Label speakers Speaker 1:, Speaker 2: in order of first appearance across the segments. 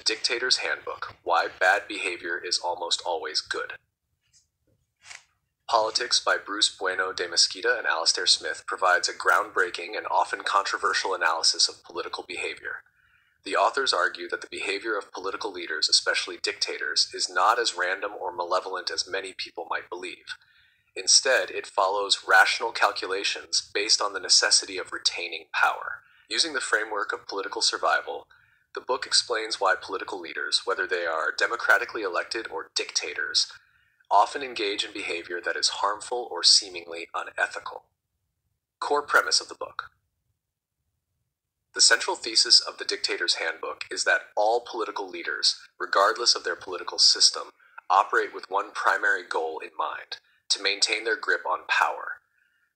Speaker 1: Dictator's Handbook: Why Bad Behavior is Almost Always Good. Politics by Bruce Bueno de Mesquita and Alastair Smith provides a groundbreaking and often controversial analysis of political behavior. The authors argue that the behavior of political leaders, especially dictators, is not as random or malevolent as many people might believe. Instead, it follows rational calculations based on the necessity of retaining power. Using the framework of political survival, the book explains why political leaders, whether they are democratically elected or dictators, often engage in behavior that is harmful or seemingly unethical. Core premise of the book. The central thesis of the Dictator's Handbook is that all political leaders, regardless of their political system, operate with one primary goal in mind: to maintain their grip on power.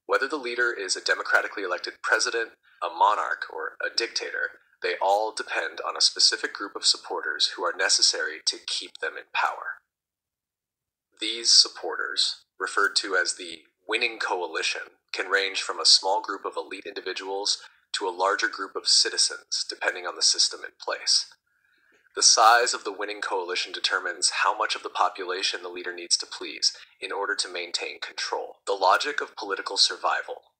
Speaker 1: Whether the leader is a democratically elected president, a monarch, or a dictator, they all depend on a specific group of supporters who are necessary to keep them in power. These supporters, referred to as the winning coalition, can range from a small group of elite individuals to a larger group of citizens, depending on the system in place. The size of the winning coalition determines how much of the population the leader needs to please in order to maintain control. The logic of political survival.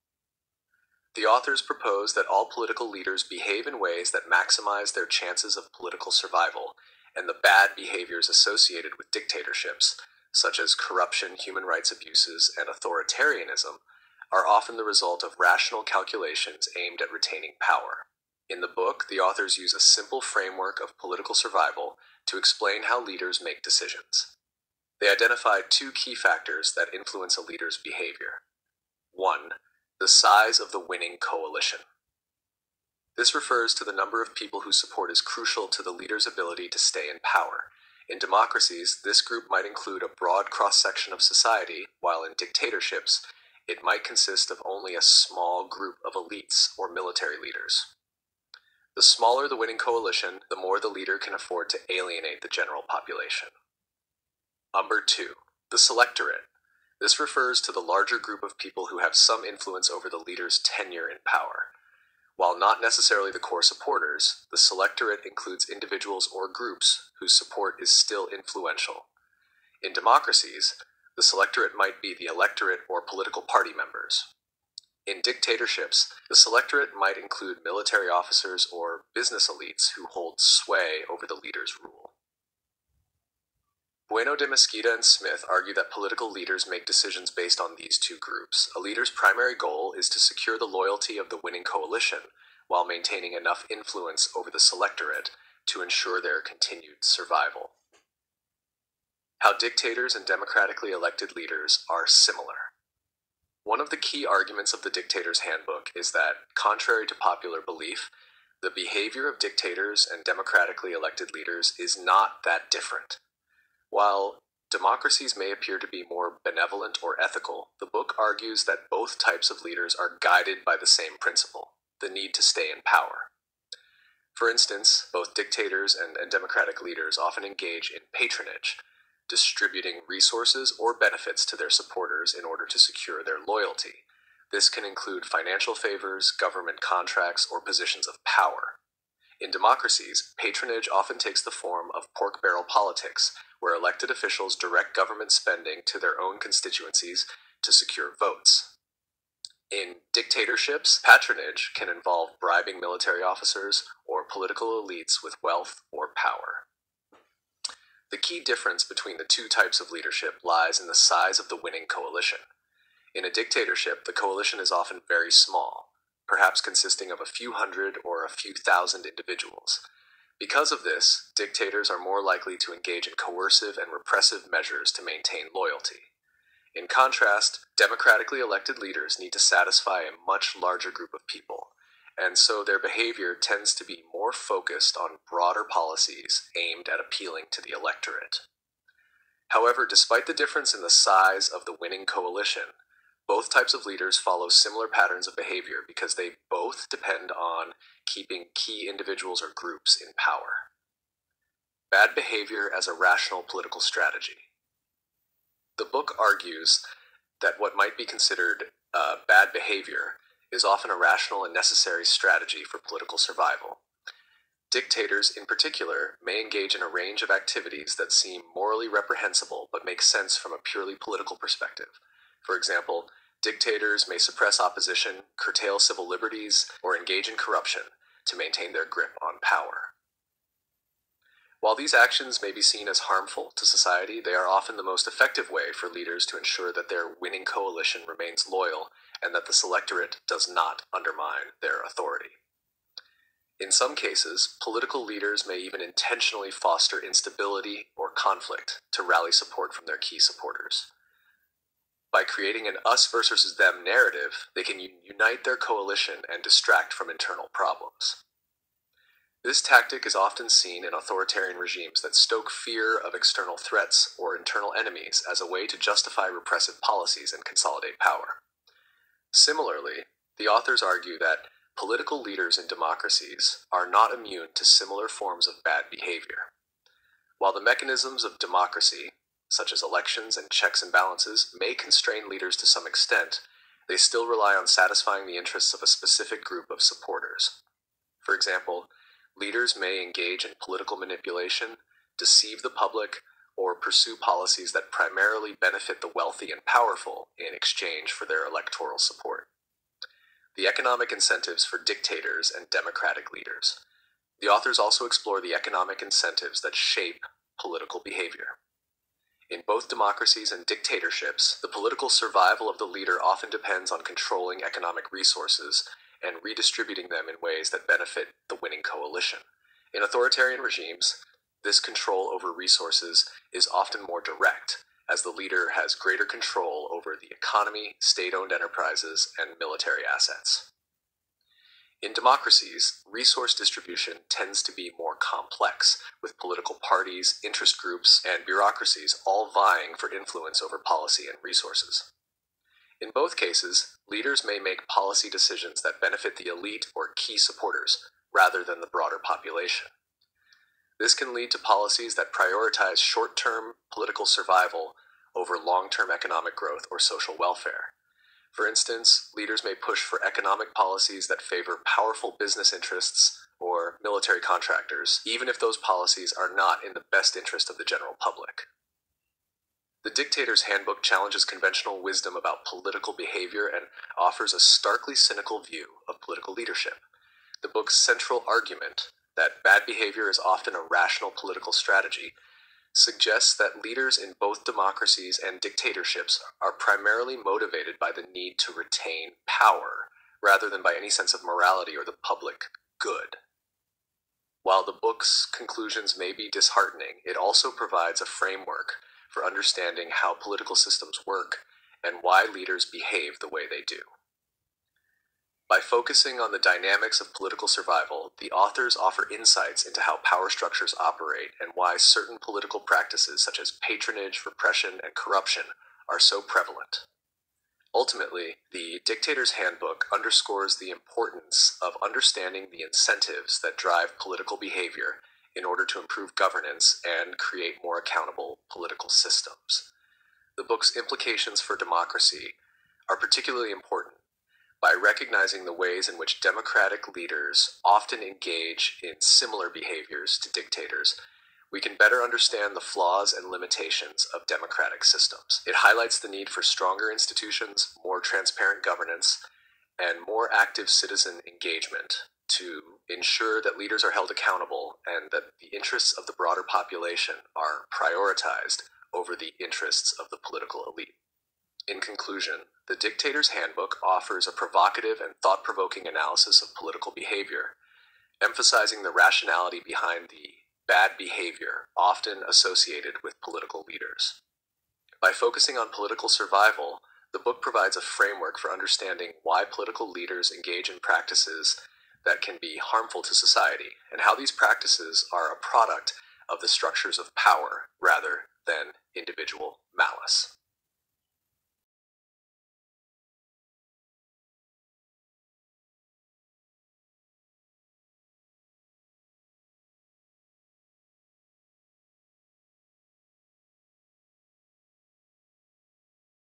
Speaker 1: The authors propose that all political leaders behave in ways that maximize their chances of political survival, and the bad behaviors associated with dictatorships, such as corruption, human rights abuses, and authoritarianism, are often the result of rational calculations aimed at retaining power. In the book, the authors use a simple framework of political survival to explain how leaders make decisions. They identify two key factors that influence a leader's behavior. 1. The size of the winning coalition. This refers to the number of people whose support is crucial to the leader's ability to stay in power. In democracies, this group might include a broad cross-section of society, while in dictatorships, it might consist of only a small group of elites or military leaders. The smaller the winning coalition, the more the leader can afford to alienate the general population. Number 2. The selectorate. This refers to the larger group of people who have some influence over the leader's tenure in power. While not necessarily the core supporters, the selectorate includes individuals or groups whose support is still influential. In democracies, the selectorate might be the electorate or political party members. In dictatorships, the selectorate might include military officers or business elites who hold sway over the leader's rule. Bueno de Mesquita and Smith argue that political leaders make decisions based on these two groups. A leader's primary goal is to secure the loyalty of the winning coalition while maintaining enough influence over the selectorate to ensure their continued survival. How dictators and democratically elected leaders are similar. One of the key arguments of the Dictator's Handbook is that, contrary to popular belief, the behavior of dictators and democratically elected leaders is not that different. While democracies may appear to be more benevolent or ethical, the book argues that both types of leaders are guided by the same principle: the need to stay in power. For instance, both dictators and democratic leaders often engage in patronage, distributing resources or benefits to their supporters in order to secure their loyalty. This can include financial favors, government contracts, or positions of power. In democracies, patronage often takes the form of pork barrel politics, where elected officials direct government spending to their own constituencies to secure votes. In dictatorships, patronage can involve bribing military officers or political elites with wealth or power. The key difference between the two types of leadership lies in the size of the winning coalition. In a dictatorship, the coalition is often very small, perhaps consisting of a few hundred or a few thousand individuals. Because of this, dictators are more likely to engage in coercive and repressive measures to maintain loyalty. In contrast, democratically elected leaders need to satisfy a much larger group of people, and so their behavior tends to be more focused on broader policies aimed at appealing to the electorate. However, despite the difference in the size of the winning coalition, both types of leaders follow similar patterns of behavior because they both depend on keeping key individuals or groups in power. Bad behavior as a rational political strategy. The book argues that what might be considered bad behavior is often a rational and necessary strategy for political survival. Dictators, in particular, may engage in a range of activities that seem morally reprehensible but make sense from a purely political perspective. For example, dictators may suppress opposition, curtail civil liberties, or engage in corruption to maintain their grip on power. While these actions may be seen as harmful to society, they are often the most effective way for leaders to ensure that their winning coalition remains loyal and that the selectorate does not undermine their authority. In some cases, political leaders may even intentionally foster instability or conflict to rally support from their key supporters. By creating an us versus them narrative, they can unite their coalition and distract from internal problems. This tactic is often seen in authoritarian regimes that stoke fear of external threats or internal enemies as a way to justify repressive policies and consolidate power. Similarly, the authors argue that political leaders in democracies are not immune to similar forms of bad behavior. While the mechanisms of democracy, such as elections and checks and balances, may constrain leaders to some extent, they still rely on satisfying the interests of a specific group of supporters. For example, leaders may engage in political manipulation, deceive the public, or pursue policies that primarily benefit the wealthy and powerful in exchange for their electoral support. The economic incentives for dictators and democratic leaders. The authors also explore the economic incentives that shape political behavior. In both democracies and dictatorships, the political survival of the leader often depends on controlling economic resources and redistributing them in ways that benefit the winning coalition. In authoritarian regimes, this control over resources is often more direct, as the leader has greater control over the economy, state-owned enterprises, and military assets. In democracies, resource distribution tends to be more complex, with political parties, interest groups, and bureaucracies all vying for influence over policy and resources. In both cases, leaders may make policy decisions that benefit the elite or key supporters, rather than the broader population. This can lead to policies that prioritize short-term political survival over long-term economic growth or social welfare. For instance, leaders may push for economic policies that favor powerful business interests or military contractors, even if those policies are not in the best interest of the general public. The Dictator's Handbook challenges conventional wisdom about political behavior and offers a starkly cynical view of political leadership. The book's central argument, that bad behavior is often a rational political strategy, suggests that leaders in both democracies and dictatorships are primarily motivated by the need to retain power, rather than by any sense of morality or the public good. While the book's conclusions may be disheartening, it also provides a framework for understanding how political systems work and why leaders behave the way they do. By focusing on the dynamics of political survival, the authors offer insights into how power structures operate and why certain political practices such as patronage, repression, and corruption are so prevalent. Ultimately, the Dictator's Handbook underscores the importance of understanding the incentives that drive political behavior in order to improve governance and create more accountable political systems. The book's implications for democracy are particularly important. By recognizing the ways in which democratic leaders often engage in similar behaviors to dictators, we can better understand the flaws and limitations of democratic systems. It highlights the need for stronger institutions, more transparent governance, and more active citizen engagement to ensure that leaders are held accountable and that the interests of the broader population are prioritized over the interests of the political elite. In conclusion, The Dictator's Handbook offers a provocative and thought-provoking analysis of political behavior, emphasizing the rationality behind the bad behavior often associated with political leaders. By focusing on political survival, the book provides a framework for understanding why political leaders engage in practices that can be harmful to society, and how these practices are a product of the structures of power rather than individual malice.